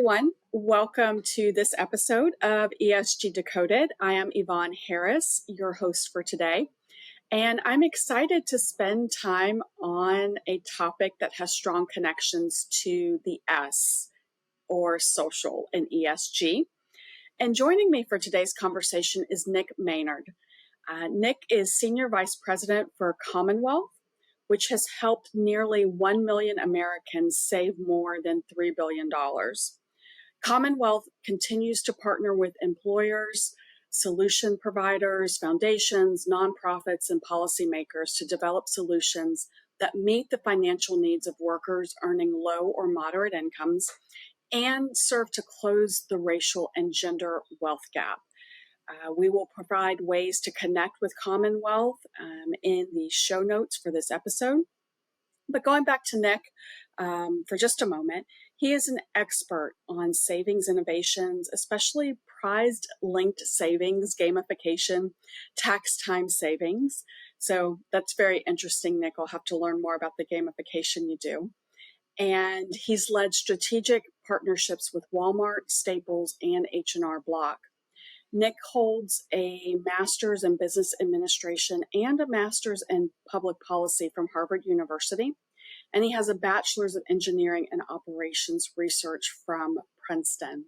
everyone. Welcome to this episode of ESG Decoded. I am Yvonne Harris, your host for today, and I'm excited to spend time on a topic that has strong connections to the S, or social, in ESG. And joining me for today's conversation is Nick Maynard. Nick is Senior Vice President for Commonwealth, which has helped nearly 1 million Americans save more than $3 billion. Commonwealth continues to partner with employers, solution providers, foundations, nonprofits, and policymakers to develop solutions that meet the financial needs of workers earning low or moderate incomes and serve to close the racial and gender wealth gap. We will provide ways to connect with Commonwealth in the show notes for this episode. But going back to Nick for just a moment, he is an expert on savings innovations, especially prized linked savings, gamification, tax time savings. So that's very interesting, Nick. I'll have to learn more about the gamification you do. And he's led strategic partnerships with Walmart, Staples, and H&R Block. Nick holds a master's in business administration and a master's in public policy from Harvard University. And he has a bachelor's of engineering and operations research from Princeton.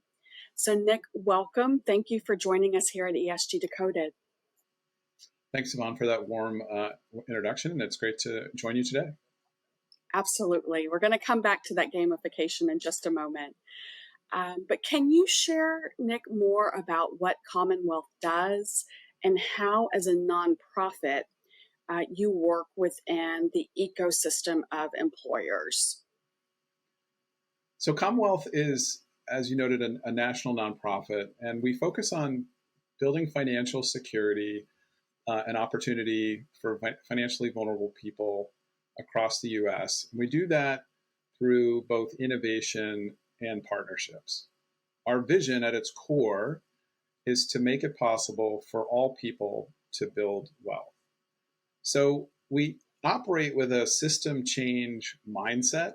So Nick, welcome. Thank you for joining us here at ESG Decoded. Thanks, Yvonne, for that warm introduction. And it's great to join you today. Absolutely. We're going to come back to that gamification in just a moment. But can you share, Nick, more about what Commonwealth does and how, as a nonprofit, you work within the ecosystem of employers? So Commonwealth is, as you noted, a national nonprofit, and we focus on building financial security and opportunity for financially vulnerable people across the U.S. And we do that through both innovation and partnerships. Our vision at its core is to make it possible for all people to build wealth. So we operate with a system change mindset.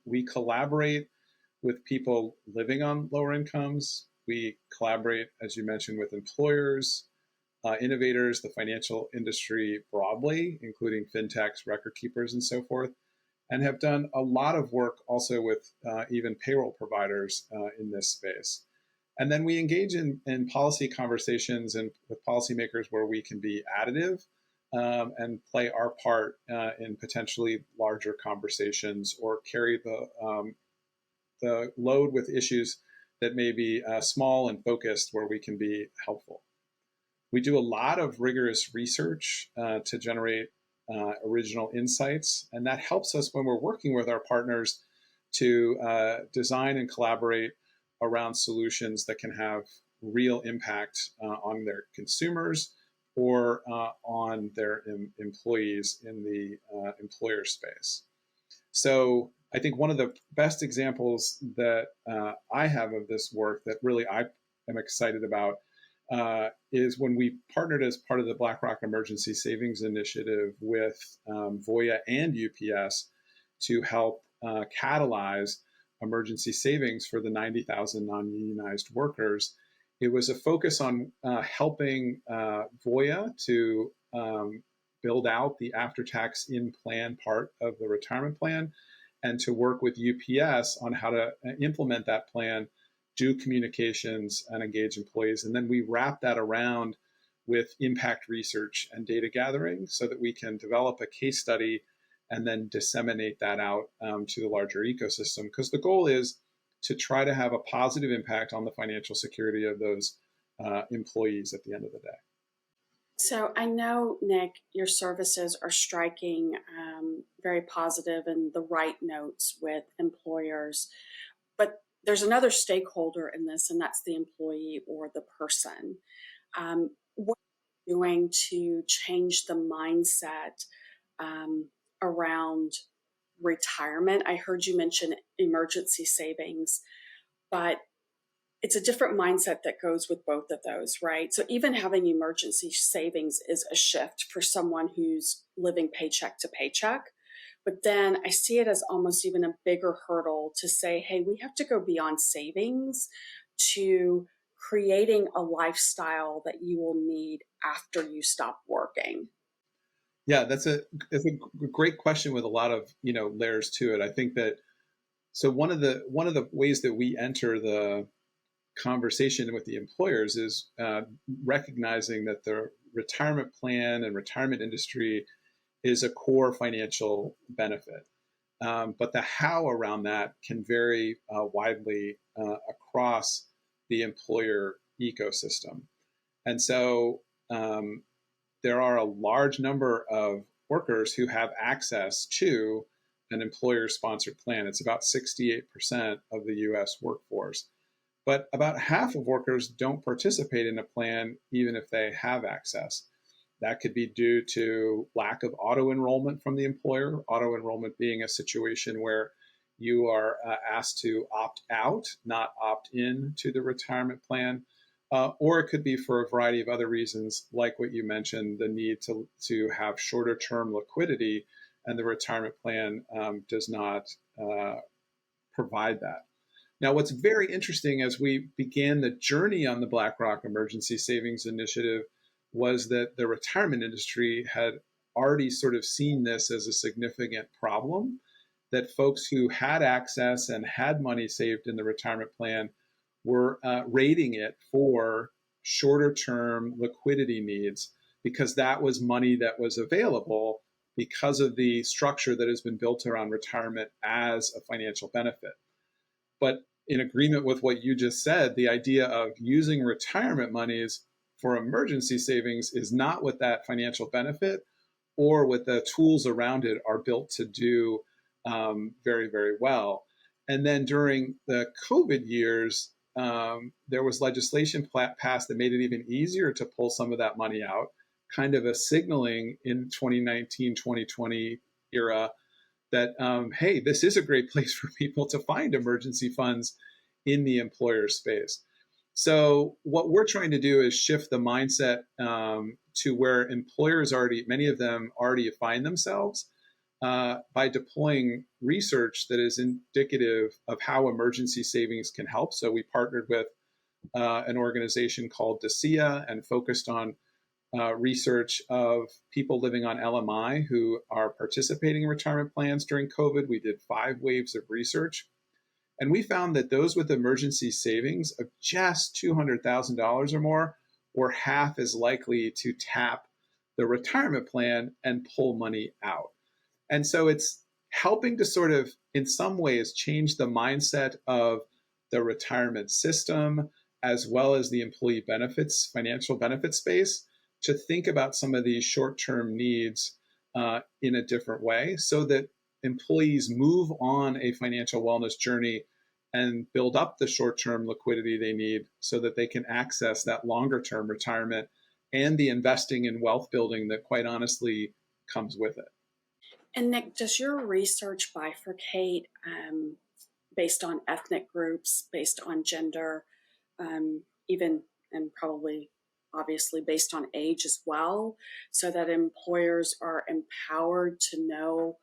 We collaborate with people living on lower incomes. We collaborate, as you mentioned, with employers, innovators, the financial industry broadly, including fintechs, record keepers, and so forth, and have done a lot of work also with even payroll providers in this space. And then we engage in policy conversations and with policymakers where we can be additive and play our part in potentially larger conversations or carry the load with issues that may be small and focused where we can be helpful. We do a lot of rigorous research to generate original insights, and that helps us when we're working with our partners to design and collaborate around solutions that can have real impact on their consumers or on their employees in the employer space. So I think one of the best examples that I have of this work that really I am excited about is when we partnered as part of the BlackRock Emergency Savings Initiative with Voya and UPS to help catalyze emergency savings for the 90,000 non-unionized workers. It was a focus on helping Voya to build out the after-tax in-plan part of the retirement plan and to work with UPS on how to implement that plan, do communications, and engage employees. And then we wrap that around with impact research and data gathering so that we can develop a case study and then disseminate that out to the larger ecosystem. Because the goal is to try to have a positive impact on the financial security of those employees at the end of the day. So I know, Nick, your services are striking very positive and the right notes with employers, but there's another stakeholder in this, and that's the employee or the person. What are you doing to change the mindset around retirement? I heard you mention emergency savings, but it's a different mindset that goes with both of those, right? So even having emergency savings is a shift for someone who's living paycheck to paycheck. But then I see it as almost even a bigger hurdle to say, hey, we have to go beyond savings to creating a lifestyle that you will need after you stop working. Yeah, that's a great question with a lot of layers to it. I think that so one of the ways that we enter the conversation with the employers is recognizing that the retirement plan and retirement industry is a core financial benefit. But the how around that can vary widely across the employer ecosystem. And so there are a large number of workers who have access to an employer sponsored plan. It's about 68% of the US workforce. But about half of workers don't participate in a plan, even if they have access. That could be due to lack of auto enrollment from the employer, auto enrollment being a situation where you are asked to opt out, not opt in to the retirement plan. Or it could be for a variety of other reasons, like what you mentioned, the need to have shorter term liquidity, and the retirement plan does not provide that. Now, what's very interesting as we began the journey on the BlackRock Emergency Savings Initiative was that the retirement industry had already sort of seen this as a significant problem, that folks who had access and had money saved in the retirement plan were rating it for shorter term liquidity needs because that was money that was available because of the structure that has been built around retirement as a financial benefit. But in agreement with what you just said, the idea of using retirement monies for emergency savings is not what that financial benefit or what the tools around it are built to do very, very well. And then during the COVID years, there was legislation passed that made it even easier to pull some of that money out, kind of a signaling in 2019, 2020 era that, hey, this is a great place for people to find emergency funds in the employer space. So what we're trying to do is shift the mindset to where employers many of them already find themselves by deploying research that is indicative of how emergency savings can help. So we partnered with an organization called Hsieh and focused on research of people living on LMI who are participating in retirement plans during COVID. We did 5 waves of research. And we found that those with emergency savings of just $200,000 or more were half as likely to tap the retirement plan and pull money out. And so it's helping to sort of, in some ways, change the mindset of the retirement system, as well as the employee benefits, financial benefit space, to think about some of these short-term needs in a different way so that employees move on a financial wellness journey and build up the short-term liquidity they need so that they can access that longer-term retirement and the investing in wealth building that quite honestly comes with it. And Nick, does your research bifurcate based on ethnic groups, based on gender, even and probably obviously based on age as well, so that employers are empowered to know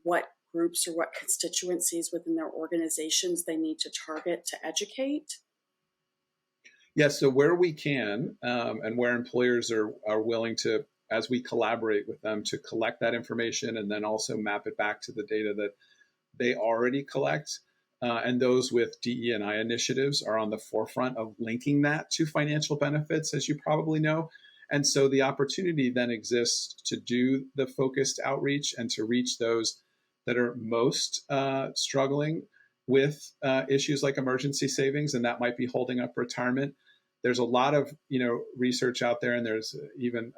what groups or what constituencies within their organizations they need to target to educate? Yes, so where we can and where employers are willing to, as we collaborate with them, to collect that information and then also map it back to the data that they already collect. And those with DE&I initiatives are on the forefront of linking that to financial benefits, as you probably know. And so the opportunity then exists to do the focused outreach and to reach those that are most struggling with issues like emergency savings, and that might be holding up retirement. There's a lot of research out there, and there's even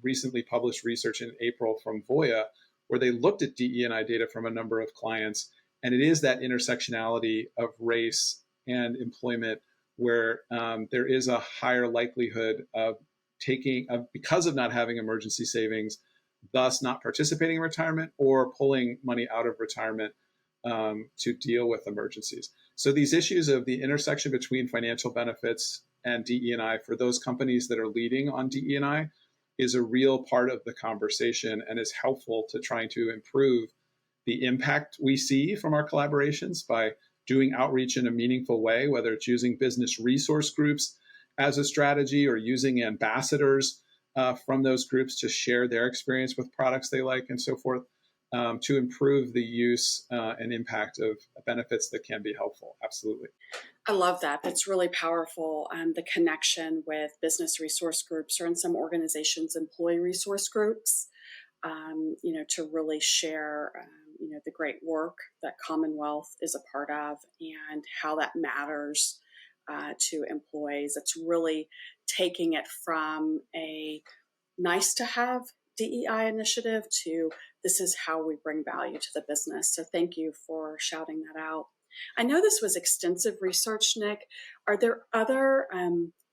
recently published research in April from Voya, where they looked at DE&I data from a number of clients, and it is that intersectionality of race and employment where there is a higher likelihood of because of not having emergency savings, thus not participating in retirement or pulling money out of retirement to deal with emergencies. So these issues of the intersection between financial benefits and DE&I for those companies that are leading on DE&I is a real part of the conversation and is helpful to trying to improve the impact we see from our collaborations by doing outreach in a meaningful way, whether it's using business resource groups as a strategy or using ambassadors from those groups to share their experience with products they like and so forth, to improve the use and impact of benefits that can be helpful. Absolutely. I love that. That's really powerful. The connection with business resource groups, or in some organizations, employee resource groups, to really share, the great work that Commonwealth is a part of and how that matters to employees. It's really taking it from a nice to have DEI initiative to this is how we bring value to the business. So thank you for shouting that out. I know this was extensive research, Nick. Are there other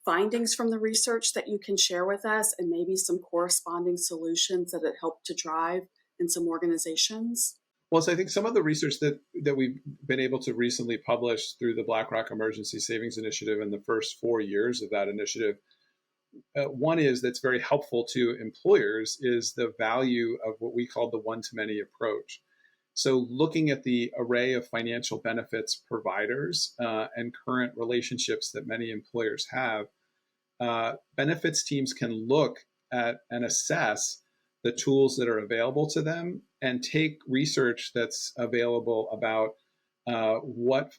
findings from the research that you can share with us, and maybe some corresponding solutions that it helped to drive in some organizations? Well, so I think some of the research that we've been able to recently publish through the BlackRock Emergency Savings Initiative in the first 4 years of that initiative, one is that's very helpful to employers is the value of what we call the one-to-many approach. So looking at the array of financial benefits providers and current relationships that many employers have, benefits teams can look at and assess the tools that are available to them and take research that's available about what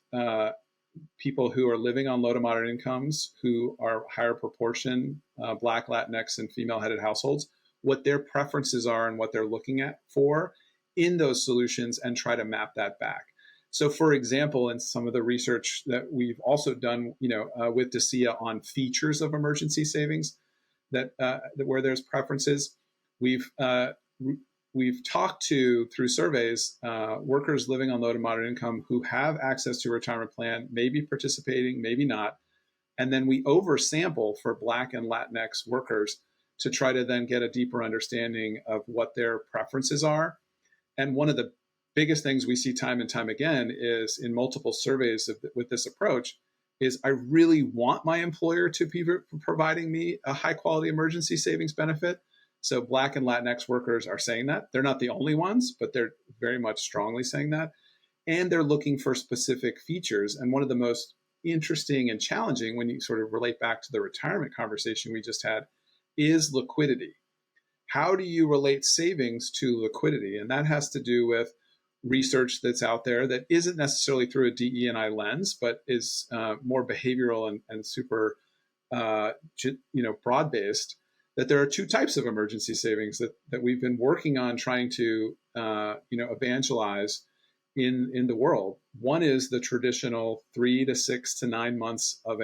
people who are living on low to moderate incomes, who are higher proportion, Black, Latinx, and female-headed households, what their preferences are and what they're looking at for in those solutions, and try to map that back. So, for example, in some of the research that we've also done, with Hsieh on features of emergency savings, that where there's preferences, we've talked to, through surveys, workers living on low to moderate income who have access to a retirement plan, maybe participating, maybe not, and then we oversample for Black and Latinx workers to try to then get a deeper understanding of what their preferences are. And one of the biggest things we see time and time again is in multiple surveys with this approach is I really want my employer to be providing me a high quality emergency savings benefit. So Black and Latinx workers are saying that. They're not the only ones, but they're very much strongly saying that. And they're looking for specific features. And one of the most interesting and challenging, when you sort of relate back to the retirement conversation we just had, is liquidity. How do you relate savings to liquidity? And that has to do with research that's out there that isn't necessarily through a DE&I lens, but is more behavioral and super broad-based, that there are two types of emergency savings that we've been working on trying to evangelize in the world. One is the traditional 3 to 6 to 9 months of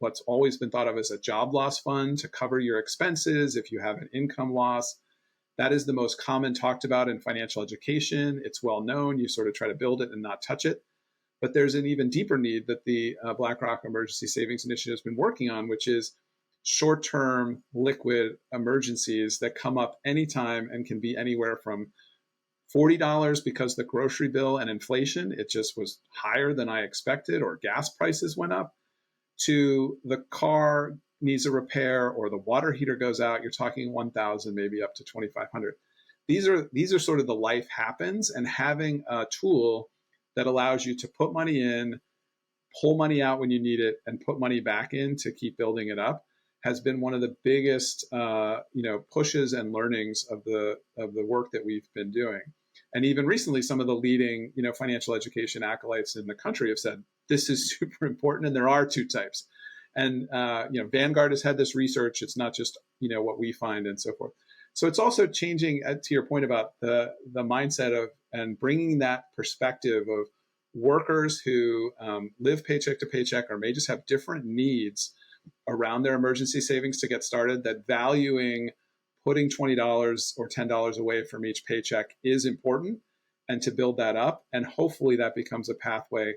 what's always been thought of as a job loss fund to cover your expenses if you have an income loss. That is the most common talked about in financial education. It's well known. You sort of try to build it and not touch it. But there's an even deeper need that the BlackRock Emergency Savings Initiative has been working on, which is short-term liquid emergencies that come up anytime and can be anywhere from $40 because the grocery bill and inflation, it just was higher than I expected, or gas prices went up, to the car needs a repair or the water heater goes out. You're talking 1,000, maybe up to 2,500. These are sort of the life happens, and having a tool that allows you to put money in, pull money out when you need it, and put money back in to keep building it up has been one of the biggest pushes and learnings of the work that we've been doing. And even recently, some of the leading financial education acolytes in the country have said this is super important, and there are two types. And Vanguard has had this research. It's not just what we find and so forth. So it's also changing, to your point about the mindset of and bringing that perspective of workers who live paycheck to paycheck or may just have different needs around their emergency savings to get started, that valuing putting $20 or $10 away from each paycheck is important, and to build that up. And hopefully that becomes a pathway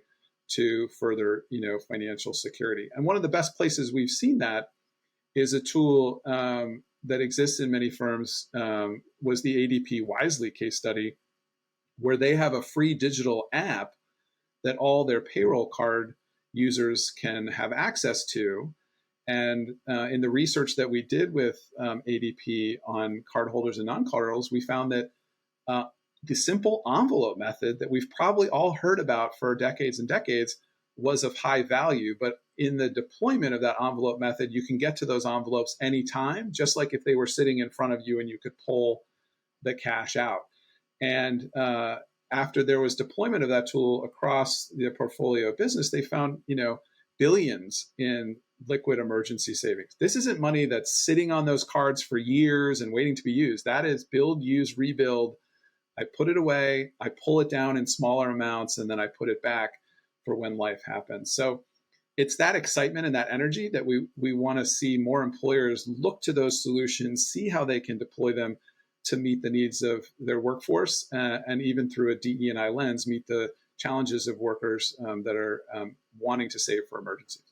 to further, financial security. And one of the best places we've seen that is a tool that exists in many firms, was the ADP Wisely case study, where they have a free digital app that all their payroll card users can have access to. And in the research that we did with ADP on cardholders and non-cardholders, we found that the simple envelope method that we've probably all heard about for decades and decades was of high value. But in the deployment of that envelope method, you can get to those envelopes anytime, just like if they were sitting in front of you and you could pull the cash out. And after there was deployment of that tool across the portfolio of business, they found, billions in liquid emergency savings. This isn't money that's sitting on those cards for years and waiting to be used. That is build, use, rebuild. I put it away, I pull it down in smaller amounts, and then I put it back for when life happens. So it's that excitement and that energy that we want to see more employers look to those solutions, see how they can deploy them to meet the needs of their workforce, and even through a DE&I lens, meet the challenges of workers that are wanting to save for emergencies.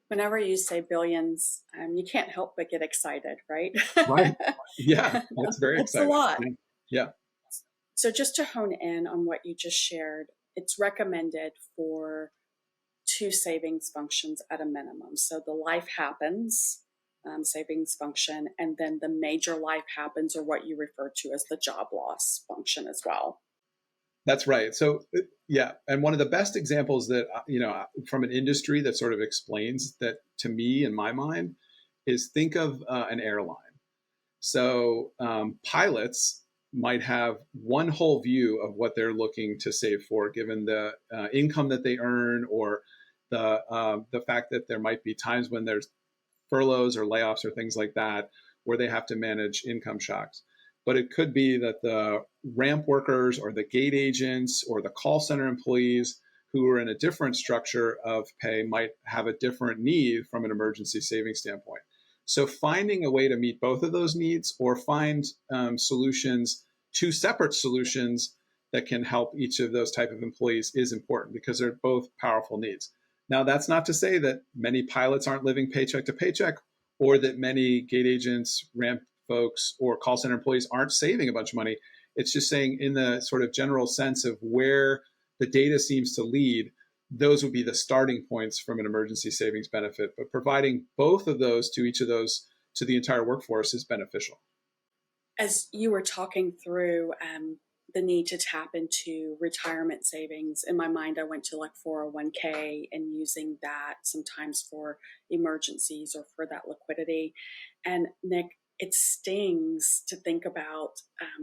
Whenever you say billions, you can't help but get excited, right? Right. Yeah, it's very exciting. It's a lot. Yeah. So just to hone in on what you just shared, it's recommended for 2 savings functions at a minimum. So the life happens savings function, and then the major life happens, or what you refer to as the job loss function as well. That's right. So yeah, and one of the best examples that from an industry that sort of explains that to me in my mind is think of an airline. So pilots might have one whole view of what they're looking to save for, given the income that they earn, or the fact that there might be times when there's furloughs or layoffs or things like that, where they have to manage income shocks. But it could be that the ramp workers or the gate agents or the call center employees who are in a different structure of pay might have a different need from an emergency savings standpoint. So finding a way to meet both of those needs, or find solutions, 2 separate solutions that can help each of those type of employees, is important, because they're both powerful needs. Now, that's not to say that many pilots aren't living paycheck to paycheck, or that many gate agents, ramp folks, or call center employees aren't saving a bunch of money. It's just saying, in the sort of general sense of where the data seems to lead, those would be the starting points from an emergency savings benefit. But providing both of those to each of those to the entire workforce is beneficial. As you were talking through the need to tap into retirement savings, in my mind, I went to like 401k and using that sometimes for emergencies or for that liquidity. And Nick, it stings to think about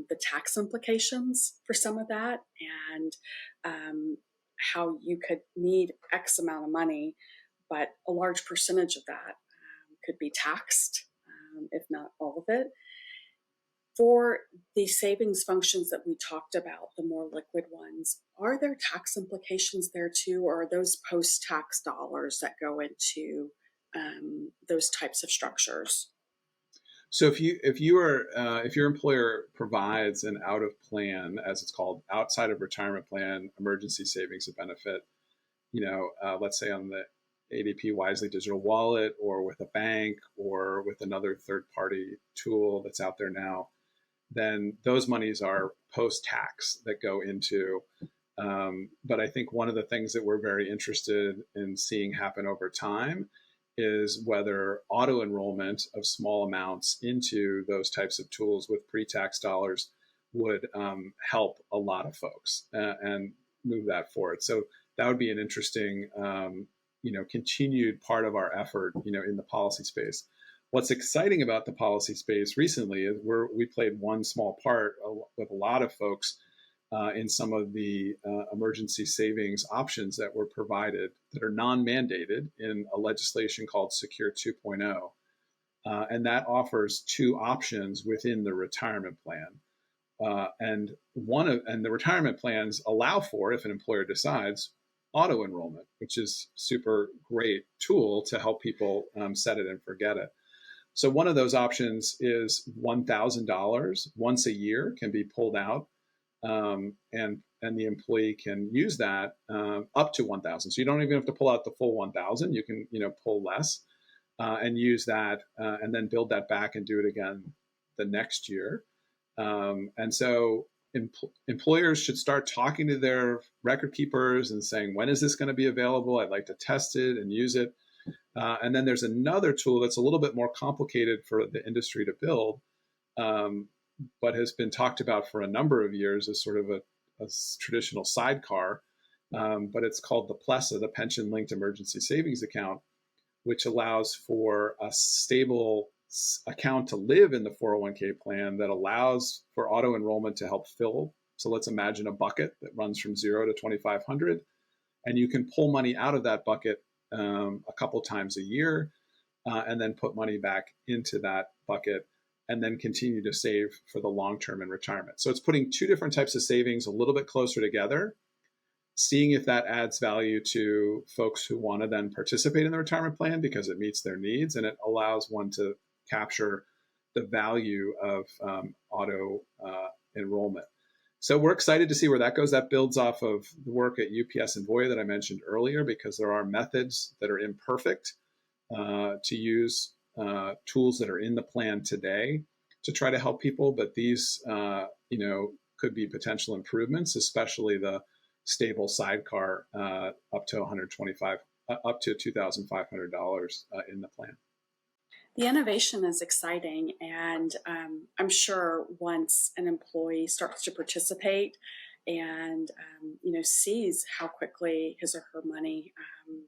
the tax implications for some of that, and how you could need X amount of money, but a large percentage of that could be taxed, if not all of it. For the savings functions that we talked about, the more liquid ones, are there tax implications there too, or are those post-tax dollars that go into those types of structures? So if your employer provides an out of plan, as it's called, outside of retirement plan emergency savings benefit, let's say on the ADP Wisely digital wallet, or with a bank, or with another third party tool that's out there now, then those monies are post-tax that go into. But I think one of the things that we're very interested in seeing happen over time is whether auto enrollment of small amounts into those types of tools with pre-tax dollars would help a lot of folks and move that forward. So that would be an interesting, continued part of our effort, in the policy space. What's exciting about the policy space recently is we played one small part with a lot of folks in some of the emergency savings options that were provided that are non-mandated in a legislation called Secure 2.0. And that offers 2 options within the retirement plan. And the retirement plans allow for, if an employer decides, auto enrollment, which is super great tool to help people set it and forget it. So one of those options is $1,000 once a year can be pulled out, and the employee can use that up to $1,000. So you don't even have to pull out the full $1,000. You can pull less and use that, and then build that back and do it again the next year. And so employers should start talking to their record keepers and saying, when is this going to be available? I'd like to test it and use it. And then there's another tool that's a little bit more complicated for the industry to build, but has been talked about for a number of years as sort of a traditional sidecar. But it's called the PLESA, the Pension Linked Emergency Savings Account, which allows for a stable account to live in the 401k plan that allows for auto enrollment to help fill. So let's imagine a bucket that runs from 0 to 2,500, and you can pull money out of that bucket a couple times a year, and then put money back into that bucket, and then continue to save for the long term in retirement. So it's putting two different types of savings a little bit closer together, seeing if that adds value to folks who want to then participate in the retirement plan because it meets their needs, and it allows one to capture the value of auto enrollment. So we're excited to see where that goes. That builds off of the work at UPS and Voya that I mentioned earlier, because there are methods that are imperfect to use tools that are in the plan today to try to help people. But these, could be potential improvements, especially the stable sidecar up to $2,500 in the plan. The innovation is exciting, and I'm sure once an employee starts to participate and sees how quickly his or her money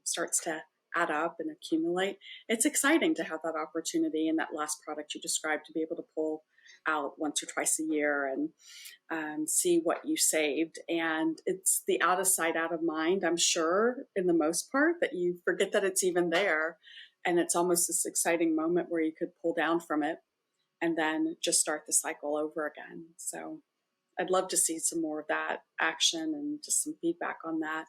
starts to add up and accumulate, it's exciting to have that opportunity in that last product you described, to be able to pull out once or twice a year and see what you saved. And it's the out of sight, out of mind, I'm sure, in the most part, that you forget that it's even there. And it's almost this exciting moment where you could pull down from it and then just start the cycle over again. So I'd love to see some more of that action and just some feedback on that.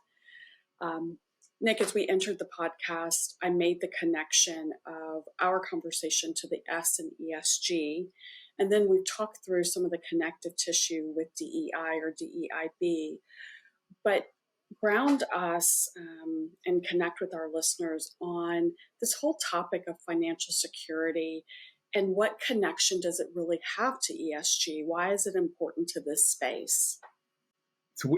Nick, as we entered the podcast, I made the connection of our conversation to the S in ESG. And then we've talked through some of the connective tissue with DEI or DEIB. But ground us and connect with our listeners on this whole topic of financial security, and what connection does it really have to ESG? Why is it important to this space? So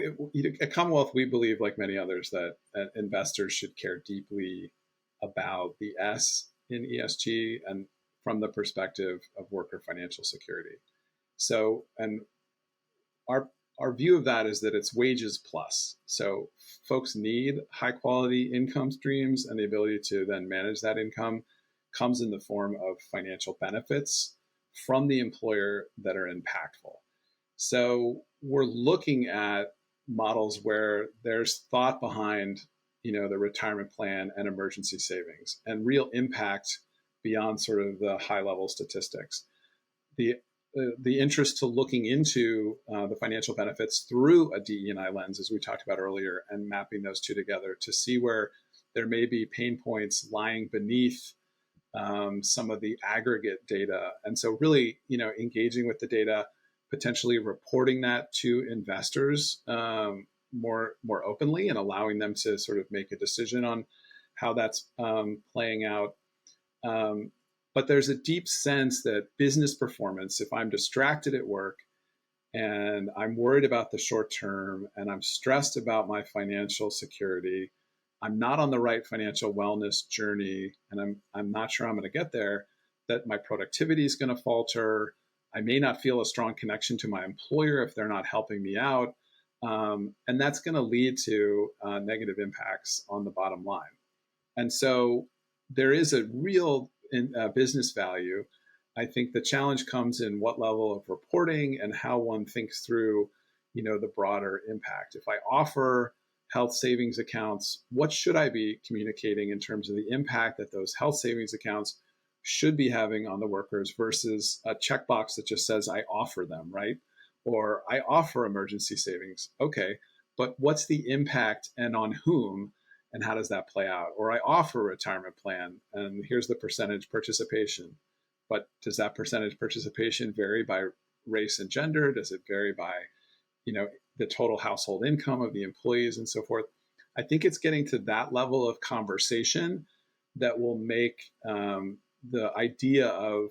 at Commonwealth, we believe, like many others, that investors should care deeply about the S in ESG and from the perspective of worker financial security. So, and our view of that is that it's wages plus. So folks need high quality income streams, and the ability to then manage that income comes in the form of financial benefits from the employer that are impactful. So we're looking at models where there's thought behind, the retirement plan and emergency savings, and real impact beyond sort of the high level statistics. The interest to looking into the financial benefits through a DE&I lens, as we talked about earlier, and mapping those two together to see where there may be pain points lying beneath some of the aggregate data. And so really, engaging with the data, potentially reporting that to investors more openly, and allowing them to sort of make a decision on how that's playing out. But there's a deep sense that business performance, if I'm distracted at work and I'm worried about the short term and I'm stressed about my financial security, I'm not on the right financial wellness journey, and I'm not sure I'm going to get there, that my productivity is going to falter. I may not feel a strong connection to my employer if they're not helping me out. And that's going to lead to negative impacts on the bottom line. And so there is a real business value. I think the challenge comes in what level of reporting and how one thinks through, the broader impact. If I offer health savings accounts, what should I be communicating in terms of the impact that those health savings accounts should be having on the workers versus a checkbox that just says I offer them, right? Or I offer emergency savings. Okay, but what's the impact and on whom? And how does that play out? Or I offer a retirement plan, and here's the percentage participation. But does that percentage participation vary by race and gender? Does it vary by, the total household income of the employees and so forth? I think it's getting to that level of conversation that will make the idea of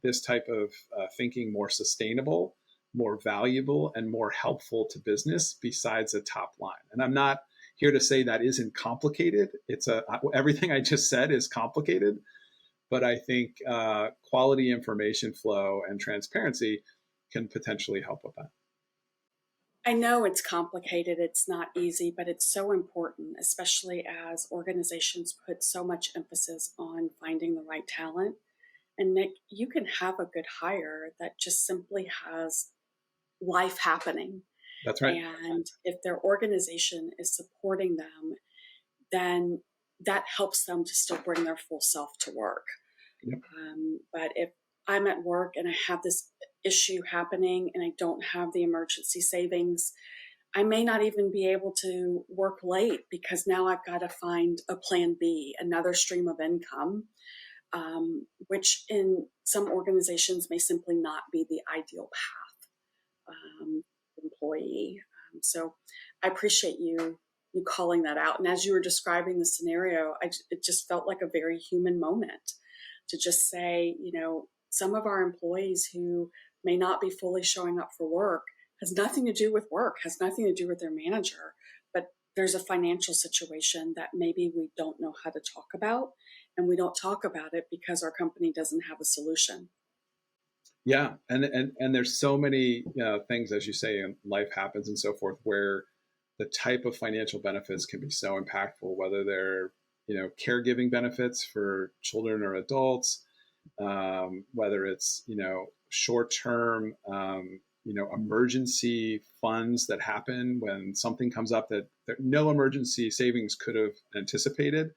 this type of thinking more sustainable, more valuable, and more helpful to business besides a top line. And I'm not here to say that isn't complicated. Everything I just said is complicated, but I think quality information flow and transparency can potentially help with that. I know it's complicated, it's not easy, but it's so important, especially as organizations put so much emphasis on finding the right talent. And Nick, you can have a good hire that just simply has life happening. That's right. And if their organization is supporting them, then that helps them to still bring their full self to work. Yep. But if I'm at work and I have this issue happening and I don't have the emergency savings, I may not even be able to work late because now I've got to find a plan B, another stream of income, which in some organizations may simply not be the ideal path employee. So I appreciate you calling that out. And as you were describing the scenario, it just felt like a very human moment to just say, some of our employees who may not be fully showing up for work has nothing to do with work, has nothing to do with their manager, but there's a financial situation that maybe we don't know how to talk about, and we don't talk about it because our company doesn't have a solution. Yeah, and there's so many things, as you say, and life happens and so forth, where the type of financial benefits can be so impactful, whether they're caregiving benefits for children or adults, whether it's short-term emergency funds that happen when something comes up that no emergency savings could have anticipated.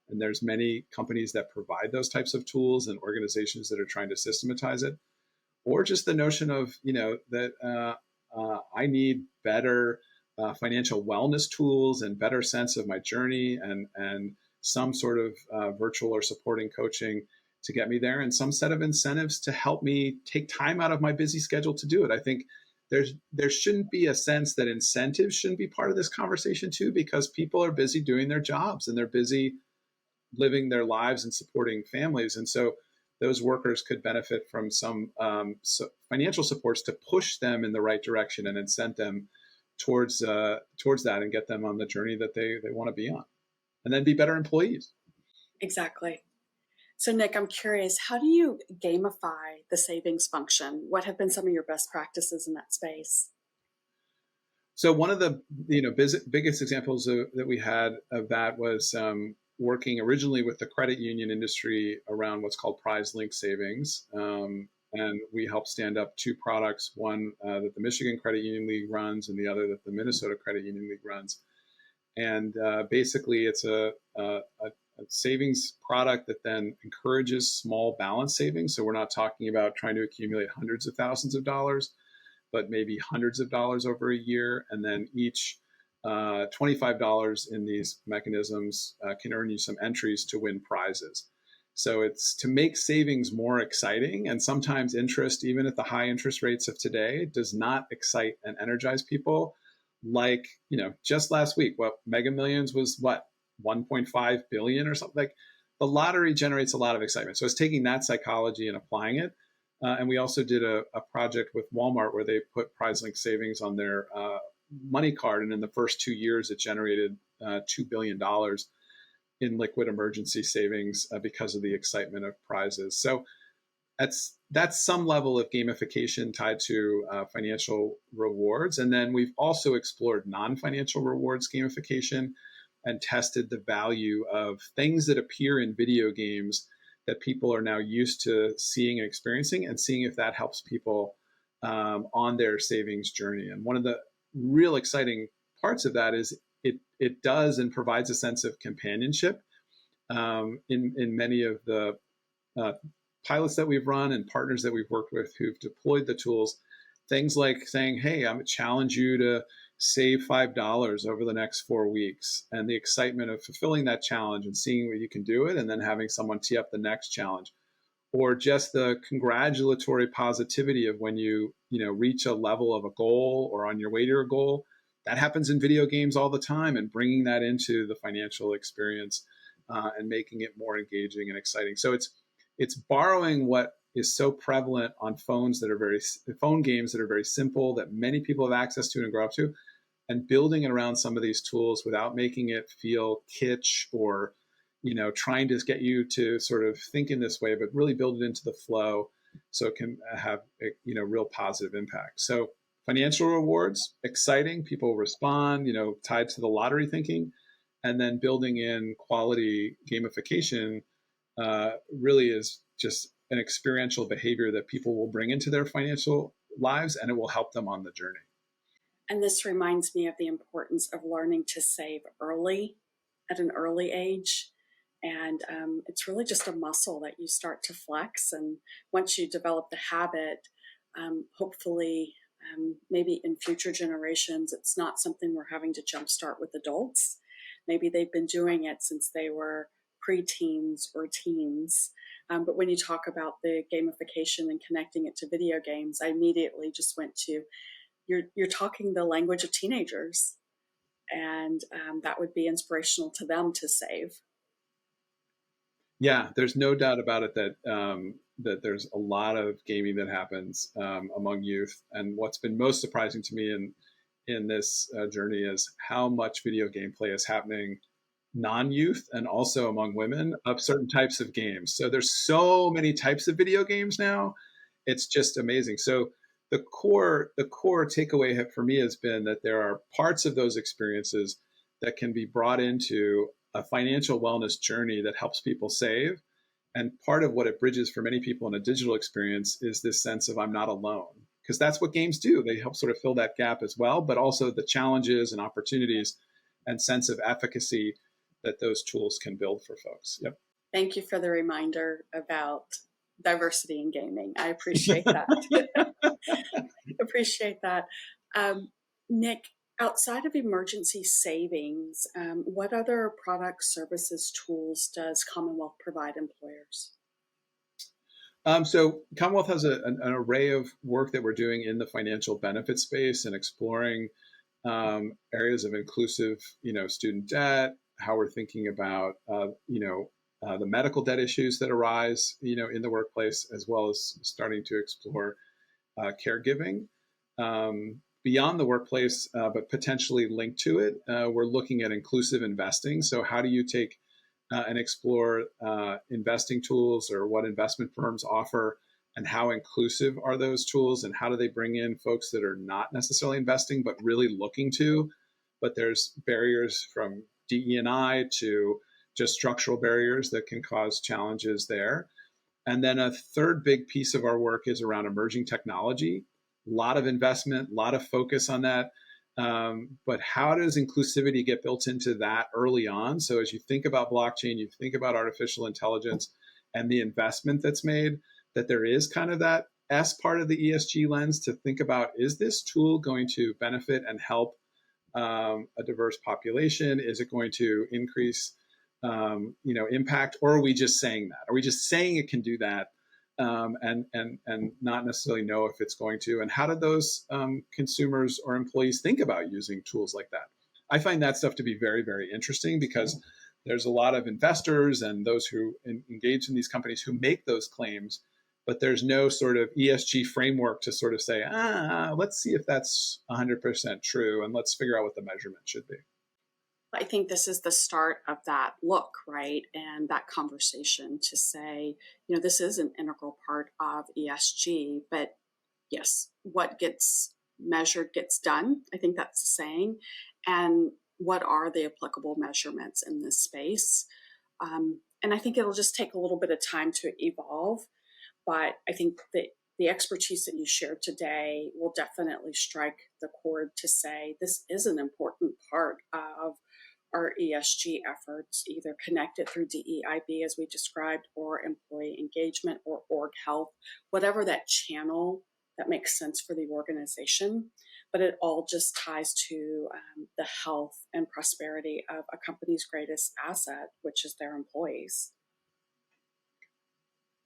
And there's many companies that provide those types of tools and organizations that are trying to systematize it. Or just the notion of, that I need better financial wellness tools and better sense of my journey and some sort of virtual or supporting coaching to get me there, and some set of incentives to help me take time out of my busy schedule to do it. I think there shouldn't be a sense that incentives shouldn't be part of this conversation too, because people are busy doing their jobs and they're busy living their lives and supporting families. And so those workers could benefit from some financial supports to push them in the right direction and incent them towards that and get them on the journey that they want to be on, and then be better employees. Exactly. So Nick, I'm curious, how do you gamify the savings function? What have been some of your best practices in that space? So one of the biggest examples that we had of that was working originally with the credit union industry around what's called prize link savings. And we helped stand up two products, one that the Michigan Credit Union League runs and the other that the Minnesota Credit Union League runs. And basically it's a savings product that then encourages small balance savings. So we're not talking about trying to accumulate hundreds of thousands of dollars, but maybe hundreds of dollars over a year. And then each $25 in these mechanisms can earn you some entries to win prizes. So it's to make savings more exciting. And sometimes interest, even at the high interest rates of today, does not excite and energize people. Like, just last week, Mega Millions was 1.5 billion or something. Like, the lottery generates a lot of excitement. So it's taking that psychology and applying it. And we also did a project with Walmart where they put prize link savings on their money card. And in the first 2 years, it generated $2 billion in liquid emergency savings because of the excitement of prizes. So that's some level of gamification tied to financial rewards. And then we've also explored non-financial rewards gamification and tested the value of things that appear in video games that people are now used to seeing and experiencing, and seeing if that helps people on their savings journey. And one of the real exciting parts of that is it does and provides a sense of companionship in many of the pilots that we've run and partners that we've worked with who've deployed the tools. Things like saying, hey, I'm going to challenge you to save $5 over the next 4 weeks, and the excitement of fulfilling that challenge and seeing what you can do it, and then having someone tee up the next challenge. Or just the congratulatory positivity of when you reach a level of a goal or on your way to a goal. That happens in video games all the time, and bringing that into the financial experience and making it more engaging and exciting. So it's borrowing what is so prevalent on phone games that are very simple, that many people have access to and grow up to, and building it around some of these tools without making it feel kitsch or trying to get you to sort of think in this way, but really build it into the flow so it can have real positive impact. So financial rewards, exciting, people respond, tied to the lottery thinking, and then building in quality gamification really is just an experiential behavior that people will bring into their financial lives, and it will help them on the journey. And this reminds me of the importance of learning to save early, at an early age. And it's really just a muscle that you start to flex. And once you develop the habit, hopefully, maybe in future generations, it's not something we're having to jumpstart with adults. Maybe they've been doing it since they were preteens or teens. But when you talk about the gamification and connecting it to video games, I immediately just went to, you're talking the language of teenagers. And that would be inspirational to them to save. Yeah, there's no doubt about it that that there's a lot of gaming that happens among youth. And what's been most surprising to me in this journey is how much video game play is happening non-youth and also among women of certain types of games. So there's so many types of video games now. It's just amazing. So the core takeaway for me has been that there are parts of those experiences that can be brought into a financial wellness journey that helps people save. And part of what it bridges for many people in a digital experience is this sense of I'm not alone, because that's what games do. They help sort of fill that gap as well, but also the challenges and opportunities and sense of efficacy that those tools can build for folks. Yep. Thank you for the reminder about diversity in gaming. I appreciate that. Appreciate that. Nick, outside of emergency savings, what other products, services, tools does Commonwealth provide employers? So Commonwealth has an array of work that we're doing in the financial benefit space and exploring areas of inclusive, student debt, how we're thinking about, the medical debt issues that arise, in the workplace, as well as starting to explore caregiving beyond the workplace, but potentially linked to it. We're looking at inclusive investing. So how do you take and explore investing tools, or what investment firms offer, and how inclusive are those tools, and how do they bring in folks that are not necessarily investing, but really looking to, but there's barriers from DE&I to just structural barriers that can cause challenges there. And then a third big piece of our work is around emerging technology. A lot of investment, a lot of focus on that. But how does inclusivity get built into that early on? So as you think about blockchain, you think about artificial intelligence and the investment that's made, that there is kind of that S part of the ESG lens to think about, is this tool going to benefit and help a diverse population? Is it going to increase impact, or are we just saying that? Are we just saying it can do that and not necessarily know if it's going to? And how do those consumers or employees think about using tools like that? I find that stuff to be very, very interesting, because there's a lot of investors and those who engage in these companies who make those claims, but there's no sort of ESG framework to sort of say, let's see if that's 100% true, and let's figure out what the measurement should be. I think this is the start of that look, right? And that conversation to say, this is an integral part of ESG, but yes, what gets measured gets done. I think that's the saying. And what are the applicable measurements in this space? And I think it'll just take a little bit of time to evolve. But I think that the expertise that you shared today will definitely strike the chord to say this is an important part of our ESG efforts, either connected through DEIB as we described, or employee engagement, or org health, whatever that channel that makes sense for the organization. But it all just ties to the health and prosperity of a company's greatest asset, which is their employees.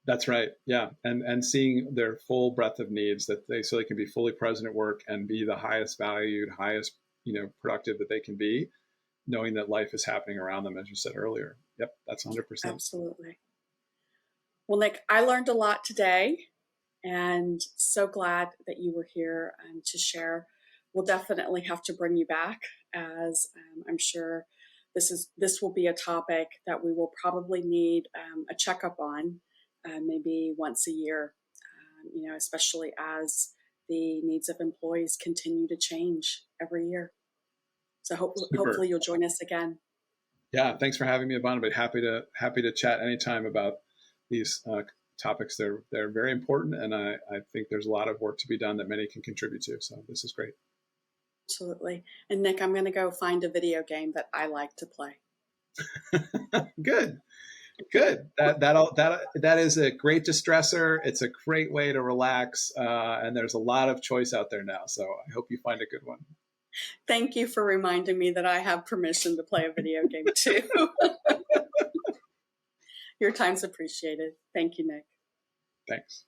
That's right. Yeah. And seeing their full breadth of needs, so they can be fully present at work and be the highest valued, highest, productive that they can be, knowing that life is happening around them, as you said earlier. Yep. That's 100%. Absolutely. Well, Nick, I learned a lot today, and so glad that you were here to share. We'll definitely have to bring you back, as I'm sure this will be a topic that we will probably need a checkup on, maybe once a year, especially as the needs of employees continue to change every year. So hopefully you'll join us again. Yeah, thanks for having me, Yvonne. But happy to chat anytime about these topics. They're very important, and I think there's a lot of work to be done that many can contribute to. So this is great. Absolutely. And Nick, I'm going to go find a video game that I like to play. Good. That is a great distressor. It's a great way to relax, and there's a lot of choice out there now. So I hope you find a good one. Thank you for reminding me that I have permission to play a video game too. Your time's appreciated. Thank you, Nick. Thanks.